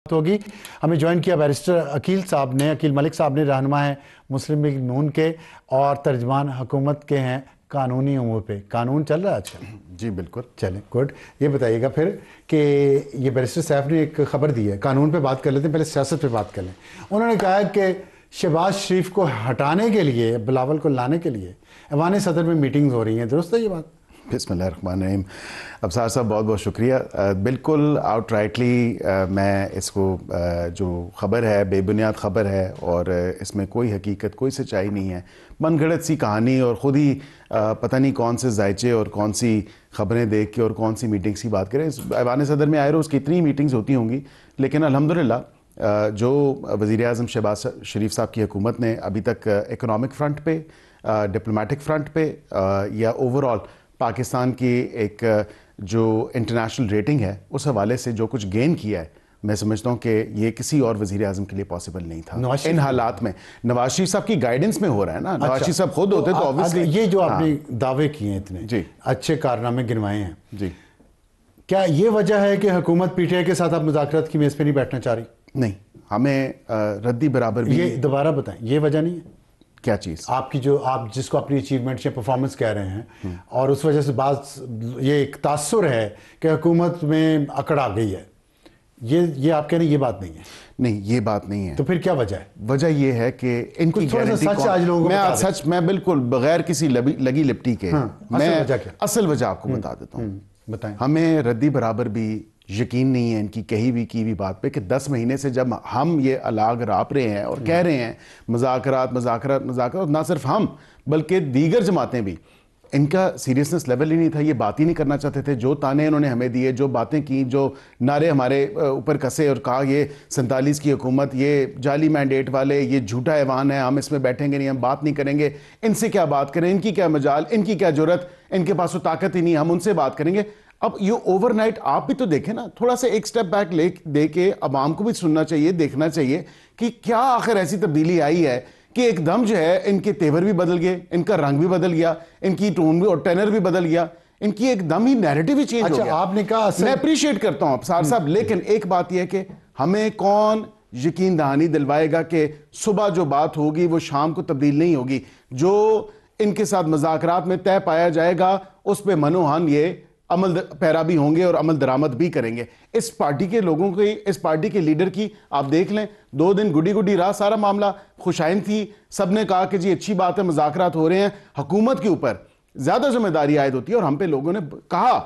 ہوگی. ہمیں جوائن کیا بیرسٹر عقیل ملک صاحب نے, رہنما ہیں مسلم لیگ نون کے اور ترجمان حکومت کے ہیں قانونی امور پہ. قانون چل رہا ہے آج کل؟ جی بالکل. چلیں گڈ. یہ بتائیے گا پھر کہ یہ بیرسٹر صاحب نے ایک خبر دی ہے, قانون پہ بات کر لیتے ہیں, پہلے سیاست پہ بات کر لیں. انہوں نے کہا ہے کہ شہباز شریف کو ہٹانے کے لیے, بلاول کو لانے کے لیے ایوان صدر میں میٹنگز ہو رہی ہیں. درست ہے یہ بات؟ بسم اللہ الرحمن الرحیم. ابصار صاحب بہت بہت شکریہ. بالکل آؤٹ رائٹلی میں اس کو جو خبر ہے بے بنیاد خبر ہے اور اس میں کوئی حقیقت کوئی سچائی نہیں ہے, من گھڑت سی کہانی اور خود ہی پتہ نہیں کون سے ذائچے اور کون سی خبریں دیکھ کے اور کون سی میٹنگز کی بات کریں. ایوان صدر میں آئے روز کتنی میٹنگز ہوتی ہوں گی, لیکن الحمدللہ جو وزیر اعظم شہباز شریف صاحب کی حکومت نے ابھی تک اکنامک فرنٹ پہ, ڈپلومیٹک فرنٹ پہ یا اوور آل پاکستان کی ایک جو انٹرنیشنل ریٹنگ ہے اس حوالے سے جو کچھ گین کیا ہے, میں سمجھتا ہوں کہ یہ کسی اور وزیر اعظم کے لیے پاسبل نہیں تھا ان حالات میں. نواز شریف صاحب کی گائیڈنس میں ہو رہا ہے نا, نواز شریف صاحب خود ہوتے تو obviously یہ جو آپ نے دعوے کیے ہیں اتنے اچھے کارنامے گنوائے ہیں, جی کیا یہ وجہ ہے کہ حکومت پی ٹی آئی کے ساتھ آپ مذاکرات کی میز پہ نہیں بیٹھنا چاہ رہی؟ نہیں, ہمیں ردی برابر بھی. یہ دوبارہ بتائیں, یہ وجہ نہیں ہے کیا چیز آپ کی جو آپ جس کو اپنی اچیومنٹ یا پرفارمنس کہہ رہے ہیں اور اس وجہ سے بعض یہ ایک تاثر ہے کہ حکومت میں اکڑ آ گئی ہے, یہ آپ کہہ رہے ہیں یہ بات نہیں ہے؟ نہیں, یہ بات نہیں ہے. تو پھر کیا وجہ ہے؟ وجہ یہ ہے کہ ان کی سچ میں بالکل بغیر کسی لگی لپٹی کے میں اصل وجہ آپ کو بتا دیتا ہوں. بتائیں. ہمیں ردی برابر بھی یقین نہیں ہے ان کی کہی ہوئی کی بھی بات پہ کہ 10 مہینے سے جب ہم یہ الاغ راپ رہے ہیں اور کہہ رہے ہیں مذاکرات مذاکرات مذاکرات, نہ صرف ہم بلکہ دیگر جماعتیں بھی, ان کا سیریسنس لیول ہی نہیں تھا, یہ بات ہی نہیں کرنا چاہتے تھے. جو تانے انہوں نے ہمیں دیے, جو باتیں کی, جو نعرے ہمارے اوپر کسے اور کہا یہ 47 کی حکومت, یہ جعلی مینڈیٹ والے, یہ جھوٹا ایوان ہے, ہم اس میں بیٹھیں گے نہیں, ہم بات نہیں کریں گے, ان سے کیا بات کریں, ان کی کیا مجال, ان کی کیا جرت, ان کے پاس وہ طاقت ہی نہیں, ہم ان سے بات کریں گے. اب یہ اوور نائٹ آپ بھی تو دیکھیں نا, تھوڑا سا ایک سٹیپ بیک دے کے عوام کو بھی سننا چاہیے, دیکھنا چاہیے کہ کیا آخر ایسی تبدیلی آئی ہے کہ ایک دم جو ہے ان کے تیور بھی بدل گئے, ان کا رنگ بھی بدل گیا, ان کی ٹون بھی اور ٹینر بھی بدل گیا, ان کی ایک دم ہی نیریٹو ہی چینج ہو گیا. آپ نے کہا میں اپریشیٹ کرتا ہوں ابصار صاحب, لیکن ایک بات یہ ہے کہ ہمیں کون یقین دہانی دلوائے گا کہ صبح جو بات ہوگی وہ شام کو تبدیل نہیں ہوگی. جو ان کے ساتھ مذاکرات میں طے پایا جائے گا اس پہ منوہن یہ عمل پیرا بھی ہوں گے اور عمل درآمد بھی کریں گے. اس پارٹی کے لوگوں کی, اس پارٹی کے لیڈر کی آپ دیکھ لیں, 2 دن گڈی رہا سارا معاملہ, خوشائن تھی, سب نے کہا کہ جی اچھی بات ہے مذاکرات ہو رہے ہیں. حکومت کے اوپر زیادہ ذمہ داری عائد ہوتی ہے اور ہم پہ لوگوں نے کہا,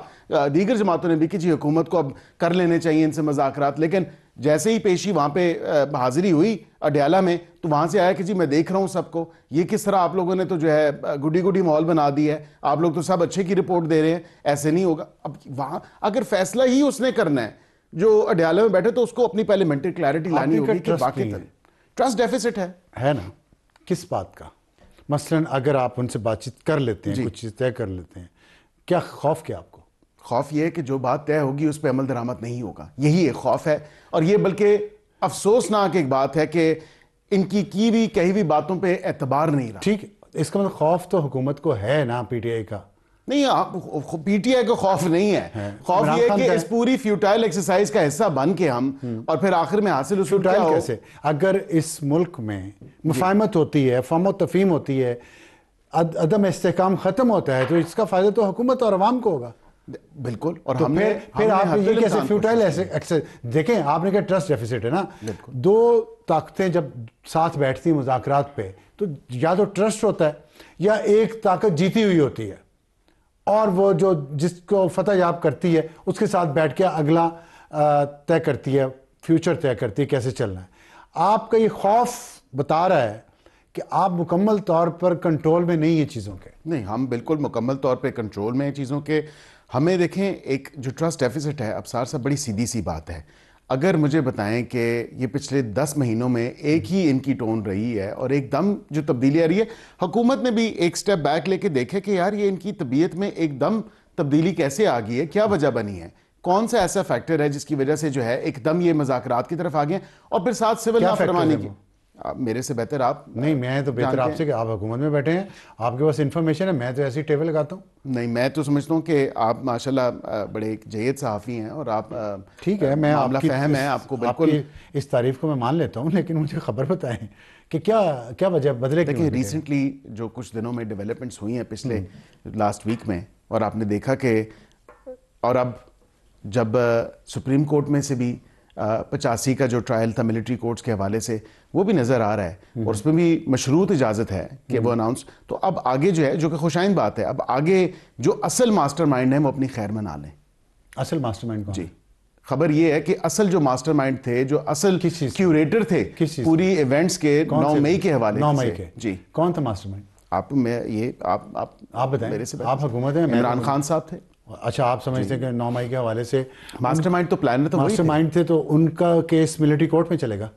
دیگر جماعتوں نے بھی کہ جی حکومت کو اب کر لینے چاہیے ان سے مذاکرات. لیکن جیسے ہی پیشی وہاں پہ حاضری ہوئی اڈیالہ میں تو وہاں سے آیا کہ جی میں دیکھ رہا ہوں سب کو, یہ کس طرح آپ لوگوں نے تو جو ہے گڈی ماحول بنا دی ہے, آپ لوگ تو سب اچھے کی رپورٹ دے رہے ہیں, ایسے نہیں ہوگا. اب وہاں اگر فیصلہ ہی اس نے کرنا ہے جو اڈیالہ میں بیٹھے تو اس کو اپنی پارلیمنٹری کلیئرٹی لانی ہوگی کہ باقی ٹرسٹ ڈیفیسٹ ہے نا. کس بات کا؟ مثلا اگر آپ ان سے بات چیت کر لیتے ہیں, کچھ چیز طے کر لیتے ہیں, کیا خوف کیا آپ کو؟ خوف یہ ہے کہ جو بات طے ہوگی اس پہ عمل درآمد نہیں ہوگا, یہی ایک خوف ہے. اور یہ بلکہ افسوسناک ایک بات ہے کہ ان کی بھی کہی ہوئی باتوں پہ اعتبار نہیں رہا. ٹھیک, اس کا مطلب خوف تو حکومت کو ہے نا پی ٹی آئی کا؟ نہیں, پی ٹی آئی کو خوف نہیں ہے. خوف یہ ہے کہ اس پوری فیوٹائل ایکسرسائز کا حصہ بن کے ہم اور پھر آخر میں حاصل اس فیوٹائل کیسے؟ اگر اس ملک میں مفاہمت ہوتی ہے, فہم و تفہیم ہوتی ہے, عدم استحکام ختم ہوتا ہے, تو اس کا فائدہ تو حکومت اور عوام کو ہوگا. بالکل. اور ہم نے پھر آپ یہ کیسے فیوٹائل ایسے دیکھیں, آپ نے کہا ٹرسٹ ڈیفیسٹ ہے نا. 2 طاقتیں جب ساتھ بیٹھتی ہیں مذاکرات پہ تو یا تو ٹرسٹ ہوتا ہے یا ایک طاقت جیتی ہوئی ہوتی ہے اور وہ جو جس کو فتح یاب کرتی ہے اس کے ساتھ بیٹھ کے اگلا طے کرتی ہے, فیوچر طے کرتی ہے کیسے چلنا ہے. آپ کا یہ خوف بتا رہا ہے کہ آپ مکمل طور پر کنٹرول میں نہیں ہیں چیزوں کے. نہیں, ہم بالکل مکمل طور پہ کنٹرول میں ہیں چیزوں کے. ہمیں دیکھیں, ایک جو ٹرسٹ ڈیفیسٹ ہے ابصار صاحب بڑی سیدھی سی بات ہے. اگر مجھے بتائیں کہ یہ پچھلے 10 مہینوں میں ایک ہی ان کی ٹون رہی ہے اور ایک دم جو تبدیلی آ رہی ہے, حکومت نے بھی ایک سٹیپ بیک لے کے دیکھے کہ یار یہ ان کی طبیعت میں ایک دم تبدیلی کیسے آ گئی ہے, کیا وجہ بنی ہے, کون سا ایسا فیکٹر ہے جس کی وجہ سے جو ہے ایک دم یہ مذاکرات کی طرف آ گئے, اور پھر ساتھ سول نافرمانی کی. میرے سے بہتر آپ نہیں، میں تو بہتر آپ سے کہ آپ حکومت میں بیٹھے ہیں، آپ کے پاس انفارمیشن ہے، میں تو ایسی ٹیبل لگاتا ہوں. نہیں، میں تو سمجھتا ہوں کہ آپ ماشاءاللہ بڑے ایک جید صحافی ہیں اور آپ ٹھیک ہے، میں معاملہ فہم ہے آپ کو بالکل. آپ کی اس تعریف کو میں مان لیتا ہوں، لیکن مجھے خبر بتائیں کہ کیا وجہ بدلے. دیکھیں ریسنٹلی جو کچھ دنوں میں ڈیولپمنٹس ہوئی ہیں پچھلے لاسٹ ویک میں، اور آپ نے دیکھا کہ اور اب جب سپریم کورٹ میں سے بھی 85 کا جو ٹرائل تھا ملٹری کورٹس کے حوالے سے وہ بھی نظر آ رہا ہے اور اس میں بھی مشروط اجازت ہے کہ وہ اناؤنس. تو اب آگے جو ہے، جو کہ خوشائند بات ہے، اب آگے جو اصل ماسٹر مائنڈ ہے وہ اپنی خیر منا لیں. اصل ماسٹر مائنڈ جی، خبر یہ ہے کہ اصل جو ماسٹر مائنڈ تھے، جو اصل کیوریٹر تھے پوری ایونٹس کے 9 مئی کے حوالے سے. 9 مئی کے جی، کون تھا ماسٹر مائنڈ؟ آپ بتائیں. میرے سے آپ حکومت ہیں. عمران خان صاحب تھے. اچھا، آپ سمجھتے ہیں کہ 9 مئی کے حوالے سے ماسٹر مائنڈ تو پلانر تو ماسٹر مائنڈ تھے، تو ان کا کیس ملٹری کورٹ میں چلے گا؟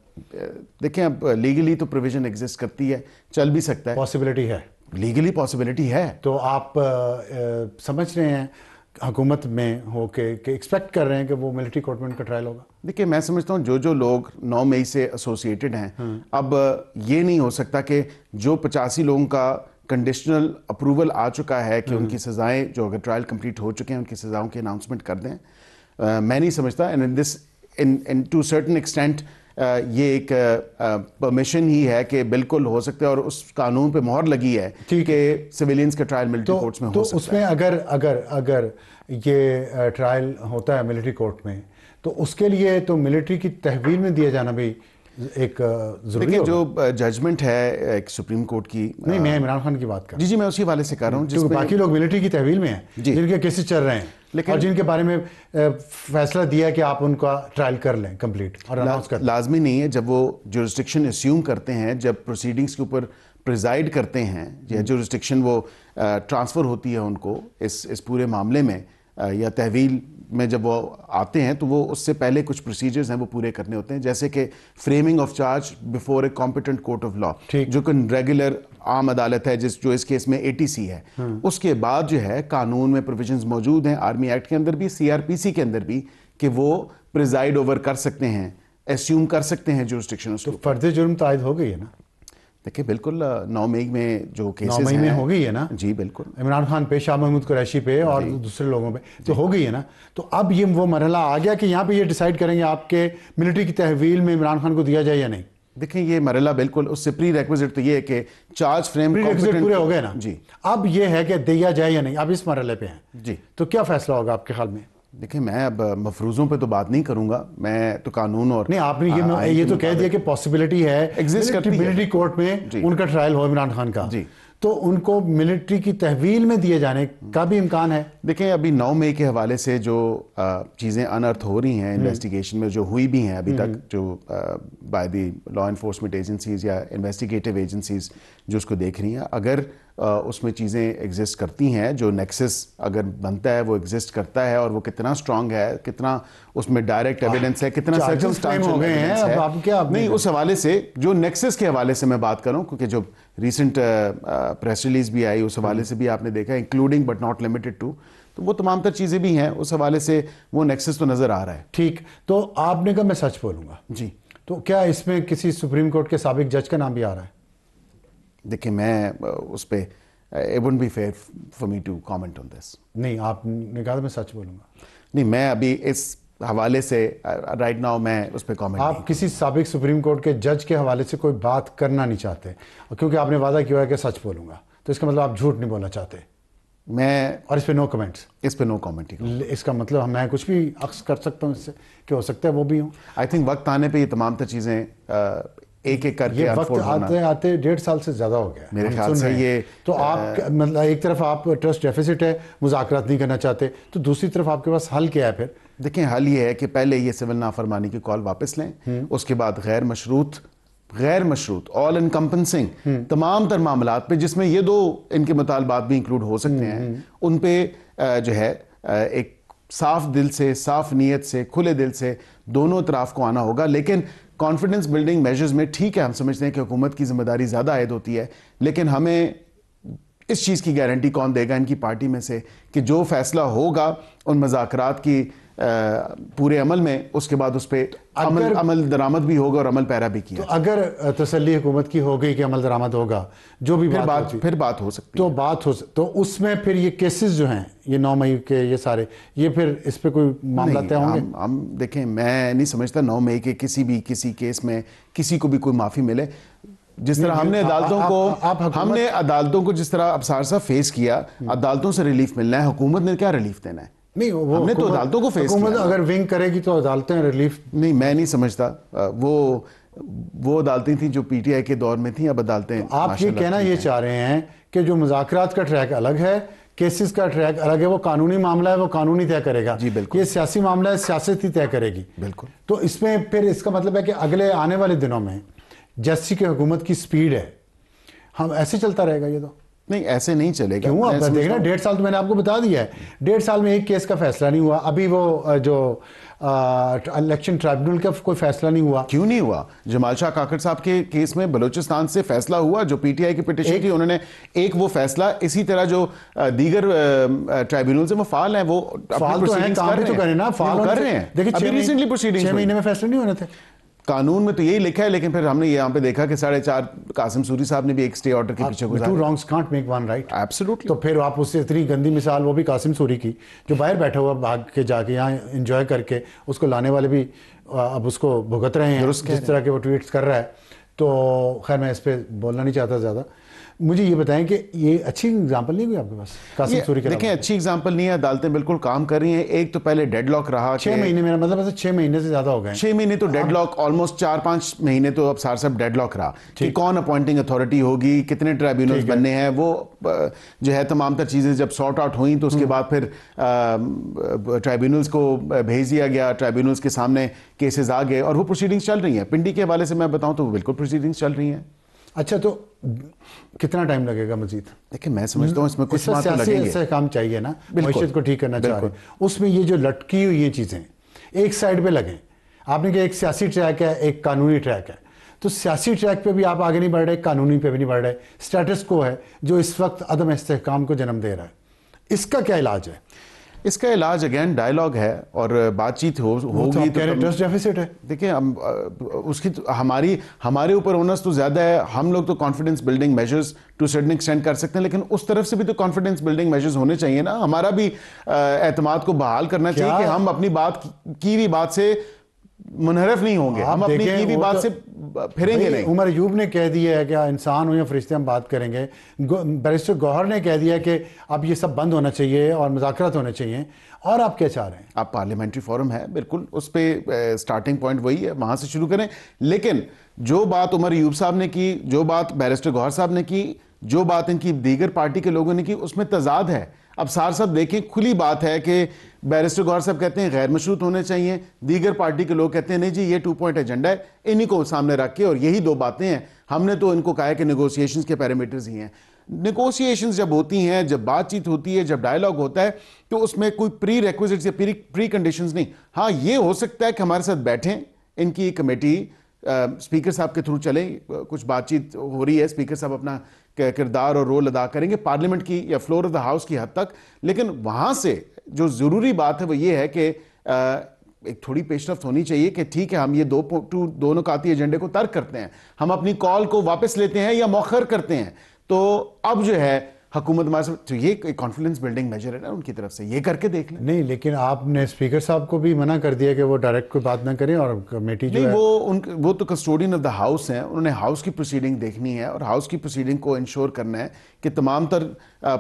دیکھیں اب لیگلی تو پروویژن ایگزسٹ کرتی ہے، چل بھی سکتا ہے، پاسبلٹی ہے، لیگلی پاسبلٹی ہے. تو آپ سمجھ رہے ہیں حکومت میں ہو کہ ایکسپیکٹ کر رہے ہیں کہ وہ ملٹری کورٹ میں ان کا ٹرائل ہوگا؟ دیکھیں میں سمجھتا ہوں جو لوگ 9 مئی سے ایسوسیٹڈ ہیں، اب یہ نہیں ہو سکتا کہ جو 85 لوگوں کا کنڈیشنل اپروول آ چکا ہے کہ ان کی سزائیں جو اگر ٹرائل کمپلیٹ ہو چکے ہیں ان کی سزاؤں کی اناؤنسمنٹ کر دیں. میں نہیں سمجھتا اینڈ ٹو سرٹن ایکسٹینٹ یہ ایک پرمیشن ہی ہے کہ بالکل ہو سکتا ہے، اور اس قانون پہ مہر لگی ہے کہ سویلینز کا ٹرائل ملٹری کورٹس میں ہو سکتا ہے. تو اس میں اگر یہ ٹرائل ہوتا ہے ملٹری کورٹ میں، تو اس کے لیے تو ملٹری کی تحویل میں دیا جانا بھی ایک ضروری ہے. جو ججمنٹ ہے ایک سپریم کورٹ کی، نہیں، میں عمران خان کی بات کر رہا ہوں. جی میں اسی حوالے سے کر رہا ہوں جس میں باقی لوگ ملٹری کی تحویل میں ہیں، جن کے کیسز چل رہے ہیں اور جن کے بارے میں فیصلہ دیا کہ آپ ان کا ٹرائل کر لیں کمپلیٹ اور اناؤنس کر لیں. لازمی نہیں ہے. جب وہ جورسڈکشن اسیوم کرتے ہیں، جب پروسیڈنگز کے اوپر پریزائڈ کرتے ہیں، یا جورسڈکشن وہ ٹرانسفر ہوتی ہے ان کو اس پورے معاملے میں، یا تحویل میں جب وہ آتے ہیں، تو وہ اس سے پہلے کچھ پروسیجرز ہیں وہ پورے کرنے ہوتے ہیں، جیسے کہ framing of charge before a competent court of law, جو کہ ریگولر عام عدالت ہے جو اس کیس میں ATC ہے. اس کے بعد جو ہے قانون میں پروویژنز موجود ہیں، آرمی ایکٹ کے اندر بھی، CRPC کے اندر بھی، کہ وہ پریزائڈ اوور کر سکتے ہیں، ایسیوم کر سکتے ہیں جورسڈکشن. تو فرض جرم تو عائد ہو گئی ہے نا؟ دیکھیں بالکل 9 مئی میں جو کیسز 9 مئی میں ہو گئی ہے نا. جی بالکل، عمران خان پہ، شاہ محمود قریشی پہ اور دوسرے لوگوں پہ تو ہو گئی ہے نا. تو اب یہ وہ مرحلہ آ گیا کہ یہاں پہ یہ ڈیسائیڈ کریں گے آپ کے ملٹری کی تحویل میں عمران خان کو دیا جائے یا نہیں. دیکھیں یہ مرحلہ بالکل اس سے پری ریکویزٹ تو یہ ہے کہ چارج فریم پورے ہو گئے نا. جی، اب یہ ہے کہ دیا جائے یا نہیں، اب اس مرحلے پہ ہیں. جی، تو کیا فیصلہ ہوگا آپ کے خیال میں؟ دیکھیں میں اب مفروضوں پہ تو بات نہیں کروں گا، میں تو قانون اور نہیں، آپ نے یہ تو کہہ دیا کہ پاسبلٹی ہے ایگزسٹ کرتی ہے ملٹری کورٹ میں ان کا ٹرائل ہو عمران خان کا، تو ان کو ملٹری کی تحویل میں دیے جانے کا بھی امکان ہے. دیکھیں ابھی 9 مئی کے حوالے سے جو چیزیں انرتھ ہو رہی ہیں انویسٹیگیشن میں، جو ہوئی بھی ہیں ابھی تک، جو by the law enforcement agencies یا انویسٹیگیٹو ایجنسیز جو اس کو دیکھ رہی ہیں، اگر اس میں چیزیں ایگزسٹ کرتی ہیں، جو نیکسس اگر بنتا ہے وہ ایگزسٹ کرتا ہے، اور وہ کتنا اسٹرانگ ہے، کتنا اس میں ڈائریکٹ ایویڈنس ہے، کتنا ہو گئے ہیں، اب آپ کیا نہیں، اس حوالے سے جو نیکسس کے حوالے سے میں بات کروں، کیونکہ جو ریسنٹ پریس ریلیز بھی آئی اس حوالے سے بھی آپ نے دیکھا، including but not limited to, تو وہ تمام تر چیزیں بھی ہیں، اس حوالے سے وہ نیکسس تو نظر آ رہا ہے. ٹھیک، تو آپ نے کہا میں سچ بولوں گا. جی، تو کیا اس میں کسی سپریم کورٹ کے سابق جج کا نام بھی آ رہا ہے؟ دیکھیں میں اس پہ it wouldn't be fair for me to comment on this. نہیں، آپ نے کہا میں سچ بولوں گا. نہیں، میں ابھی اس حوالے سے رائٹ ناؤ میں اس پہ کامنٹ. آپ کسی سابق سپریم کورٹ کے جج کے حوالے سے کوئی بات کرنا نہیں چاہتے کیونکہ آپ نے وعدہ کیا ہے کہ سچ بولوں گا، تو اس کا مطلب آپ جھوٹ نہیں بولنا چاہتے. میں اور اس پہ نو کمنٹس. اس پہ نو کامنٹ. اس کا مطلب میں کچھ بھی عکس کر سکتا ہوں اس سے کہ ہو سکتا ہے وہ بھی ہوں. آئی تھنک وقت آنے پہ یہ تمام تر چیزیں ایک ایک کر کے وقت آتے آتے 1.5 سال سے زیادہ ہو گیا میرے خیال سے. یہ تو آپ مطلب ایک طرف آپ ٹرسٹ ڈیفیسٹ ہے، مذاکرات نہیں کرنا چاہتے، تو دوسری طرف آپ کے پاس حل کیا ہے پھر؟ دیکھیں حل یہ ہے کہ پہلے یہ سول نافرمانی کی کال واپس لیں، اس کے بعد غیر مشروط آل انکمپنسنگ تمام تر معاملات پہ جس میں یہ 2 ان کے مطالبات بھی انکلوڈ ہو سکتے ہیں، ان پہ جو ہے ایک صاف دل سے، صاف نیت سے، کھلے دل سے دونوں طرف کو آنا ہوگا. لیکن کانفیڈنس بلڈنگ میجرز میں ٹھیک ہے، ہم سمجھتے ہیں کہ حکومت کی ذمہ داری زیادہ عائد ہوتی ہے، لیکن ہمیں اس چیز کی گارنٹی کون دے گا ان کی پارٹی میں سے کہ جو فیصلہ ہوگا ان مذاکرات کی پورے عمل میں اس کے بعد اس پہ عمل درآمد بھی ہوگا اور عمل پیرا بھی کیا. تو اگر تسلی حکومت کی ہو گئی کہ عمل درآمد ہوگا جو بھی پھر بات ہو سکتی تو بات ہو تو اس میں پھر یہ کیسز جو ہیں یہ 9 مئی کے یہ سارے یہ پھر اس پہ کوئی معاملہ طے ہوں گے. ہم دیکھیں میں نہیں سمجھتا 9 مئی کے کسی کیس میں کسی کو بھی کوئی معافی ملے. جس طرح ہم نے عدالتوں کو جس طرح ابصار صاحب فیس کیا, عدالتوں سے ریلیف ملنا ہے, حکومت نے کیا ریلیف دینا ہے؟ نہیں ہم نے تو عدالتوں کو فیس کیا. اگر ونگ کرے گی تو عدالتیں ریلیف نہیں, میں نہیں سمجھتا. وہ عدالتیں تھیں جو پی ٹی آئی کے دور میں تھیں, اب عدالتیں. آپ یہ کہنا یہ چاہ رہے ہیں کہ جو مذاکرات کا ٹریک الگ ہے, کیسز کا ٹریک الگ ہے, وہ قانونی معاملہ ہے, وہ قانونی طے کرے گا. جی بالکل. یہ سیاسی معاملہ ہے, سیاست ہی طے کرے گی. بالکل. تو اس میں پھر اس کا مطلب ہے کہ اگلے آنے والے دنوں میں جیسی کہ حکومت کی سپیڈ ہے, ہم ایسے چلتا رہے گا. یہ تو نہیں, ایسے نہیں چلے گا. کیوں؟ آپ دیکھنا 1.5 سال تو میں نے آپ کو بتا دیا ہے, 1.5 سال میں ایک کیس کا فیصلہ نہیں ہوا. ابھی وہ جو الیکشن ٹرائبیونل کا کوئی فیصلہ نہیں ہوا. کیوں نہیں ہوا؟ جمال شاہ کاکڑ صاحب کے کیس میں بلوچستان سے فیصلہ ہوا, جو پی ٹی آئی کی پٹیشن تھی, انہوں نے ایک وہ فیصلہ, اسی طرح جو دیگر ٹرائبیونل سے وہ فعال ہیں, وہ فعال تو ہیں, کام بھی تو کریں نا, فعال کر رہے ہیں. دیکھیں ریسنٹلی پروسیڈنگز 6 مہینے میں فیصلے نہیں ہونے تھے. قانون میں تو یہی لکھا ہے, لیکن پھر ہم نے یہاں پہ دیکھا کہ 4.5 قاسم سوری صاحب نے بھی ایک سٹے آرڈر کے پیچھے گزارا. 2 wrongs can't make one right. Absolutely. تو پھر آپ اس سے اتنی گندی مثال, وہ بھی قاسم سوری کی, جو باہر بیٹھا ہوا بھاگ کے جا کے یہاں انجوائے کر کے, اس کو لانے والے بھی اب اس کو بھگت رہے ہیں جس طرح کے وہ ٹویٹس کر رہا ہے. تو خیر میں اس پہ بولنا نہیں چاہتا زیادہ. مجھے یہ بتائیں کہ یہ اچھی اگزامپل نہیں ہوئی آپ کے پاس قاسم سوری کا؟ دیکھیں اچھی اگزامپل نہیں ہے, عدالتیں بالکل کام کر رہی ہیں. ایک تو پہلے ڈیڈ لاک رہا, 6 مہینے, میرا مطلب ہے 6 مہینے سے زیادہ ہو گئے. 6 مہینے تو ڈیڈ لاک, آلموسٹ 4-5 مہینے تو اب صاحب ڈیڈ لاک رہا کہ کون اپوائنٹنگ اتھارٹی ہوگی, کتنے ٹرائبیونلز بننے ہیں. وہ جو ہے تمام تر چیزیں جب سارٹ آؤٹ ہوئیں تو اس کے بعد پھر ٹرائبیونلز کو بھیج دیا گیا, ٹرائبیونلز کے سامنے کیسز آ گئے اور وہ پروسیڈنگز چل رہی ہیں. پنڈی کے حوالے سے میں بتاؤں تو وہ بالکل پروسیڈنگز چل رہی ہیں. اچھا, تو کتنا ٹائم لگے گا مزید؟ دیکھیں میں سمجھتا ہوں اس میں کچھ ماہ تو لگیں گے. کام چاہیے نا, معیشت کو ٹھیک کرنا چاہ رہے ہیں. اس میں یہ جو لٹکی ہوئی یہ چیزیں ایک سائڈ پہ لگیں. آپ نے کہا ایک سیاسی ٹریک ہے, ایک قانونی ٹریک ہے. تو سیاسی ٹریک پہ بھی آپ آگے نہیں بڑھ رہے, قانونی پہ بھی نہیں بڑھ رہے. سٹیٹس کو ہے جو اس وقت عدم استحکام کو جنم دے رہا ہے. اس کا کیا علاج ہے؟ اس کا علاج اگین ڈائیلاگ ہے اور بات چیت ہوگی. ٹرسٹ ڈیفیسٹ ہے. دیکھیں اس کی ہمارے اوپر اونس تو زیادہ ہے. ہم لوگ تو confidence building measures to certain extent کر سکتے ہیں, لیکن اس طرف سے بھی تو کانفیڈنس بلڈنگ میجرز ہونے چاہیے نا. ہمارا بھی اعتماد کو بحال کرنا چاہیے کہ ہم اپنی بات کی بھی بات سے منحرف نہیں ہوں گے, ہم اپنی کی بھی بات سے پھریں گے نہیں. عمر ایوب نے کہہ دیا ہے کہ انسان ہو یا فرشتے ہم بات کریں گے. بیرسٹر گوہر نے کہہ دیا کہ اب یہ سب بند ہونا چاہیے اور مذاکرات ہونے چاہیے. اور آپ کیا چاہ رہے ہیں؟ آپ پارلیمنٹری فورم ہے, بالکل اس پہ سٹارٹنگ پوائنٹ وہی ہے, وہاں سے شروع کریں. لیکن جو بات عمر ایوب صاحب نے کی, جو بات بیرسٹر گوہر صاحب نے کی, جو بات ان کی دیگر پارٹی کے لوگوں نے کی, اس میں تضاد ہے. اب صاحب دیکھیں, کھلی بات ہے کہ بیرسٹر گوہر صاحب کہتے ہیں غیر مشروط ہونے چاہیے, دیگر پارٹی کے لوگ کہتے ہیں نہیں جی یہ 2 پوائنٹ ایجنڈا ہے. انہی کو سامنے رکھ کے, اور یہی 2 باتیں ہیں. ہم نے تو ان کو کہا ہے کہ نیگوسیشنز کے پیرامیٹرز ہی ہیں. نیگوسیشنز جب ہوتی ہیں, جب بات چیت ہوتی ہے, جب ڈائیلاگ ہوتا ہے, تو اس میں کوئی پری ریکویزٹس یا پری کنڈیشنز نہیں. ہاں یہ ہو سکتا ہے کہ ہمارے ساتھ بیٹھیں, ان کی کمیٹی اسپیکر صاحب کے تھرو چلیں, کچھ بات چیت ہو رہی ہے, اسپیکر صاحب اپنا کردار اور رول ادا کریں گے پارلیمنٹ کی یا فلور آف دا ہاؤس کی حد تک. لیکن وہاں سے جو ضروری بات ہے وہ یہ ہے کہ ایک تھوڑی پیش رفت ہونی چاہیے کہ ٹھیک ہے ہم یہ 2 نکاتی ایجنڈے کو ترک کرتے ہیں, ہم اپنی کال کو واپس لیتے ہیں یا مؤخر کرتے ہیں. تو اب جو ہے حکومت ہمارے سے, تو یہ کانفیڈنس بلڈنگ میجر ہے نا ان کی طرف سے, یہ کر کے دیکھ لیں. نہیں, لیکن آپ نے اسپیکر صاحب کو بھی منع کر دیا کہ وہ ڈائریکٹ کوئی بات نہ کریں, اور کمیٹی جو ہے وہ تو کسٹوڈین آف دا ہاؤس ہیں, انہوں نے ہاؤس کی پروسیڈنگ دیکھنی ہے, اور ہاؤس کی پروسیڈنگ کو انشور کرنا ہے کہ تمام تر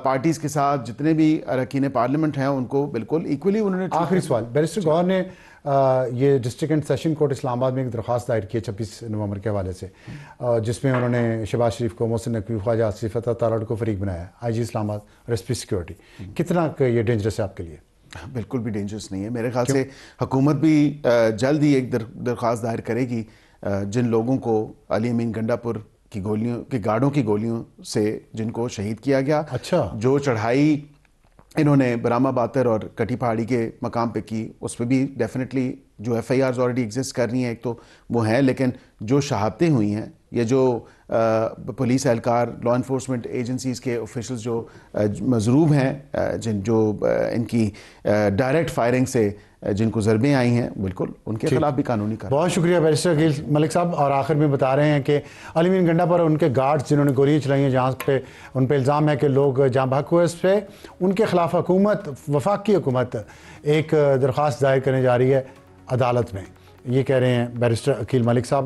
پارٹیز کے ساتھ جتنے بھی اراکین پارلیمنٹ ہیں ان کو بالکل ایکولی انہوں نے. آخری سوال, بیرسٹر گوہر نے یہ ڈسٹرکٹ اینڈ سیشن کورٹ اسلام آباد میں ایک درخواست دائر کی ہے 26 نومبر کے حوالے سے, جس میں انہوں نے شہباز شریف کو, محسن نقوی, خواجہ آصف فتح تاراڈ کو فریق بنایا, آئی جی اسلام آباد اور ایس پی سیکورٹی. کتنا یہ ڈینجرس ہے آپ کے لیے؟ بالکل بھی ڈینجرس نہیں ہے میرے خیال سے. حکومت بھی جلد ہی ایک درخواست دائر کرے گی جن لوگوں کو علی امین گنڈا پور کی گارڈوں کی گولیوں سے جن کو شہید کیا گیا. اچھا, جو چڑھائی انہوں نے براما باتر اور کٹی پہاڑی کے مقام پہ کی, اس پہ بھی ڈیفینیٹلی جو ایف آئی آرز آلریڈی ایگزسٹ کر رہی ہیں ایک تو وہ ہیں, لیکن جو شہادتیں ہوئی ہیں یا جو پولیس اہلکار, لا انفورسمنٹ ایجنسیز کے آفیشلز جو مضروب ہیں, جو ان کی ڈائریکٹ فائرنگ سے جن کو ضربیں آئی ہیں بالکل ان کے خلاف بھی قانونی کارروائی. بہت شکریہ بیرسٹر عقیل ملک صاحب. اور آخر میں بتا رہے ہیں کہ علی مین گنڈا پر ان کے گارڈز جنہوں نے گولیاں چلائی ہیں جہاں پہ ان پہ الزام ہے کہ لوگ جہاں بحق ہوئے اس پہ ان کے خلاف حکومت وفاقی حکومت ایک درخواست دائر کرنے جا رہی ہے عدالت میں. یہ کہہ رہے ہیں بیرسٹر عقیل ملک صاحب.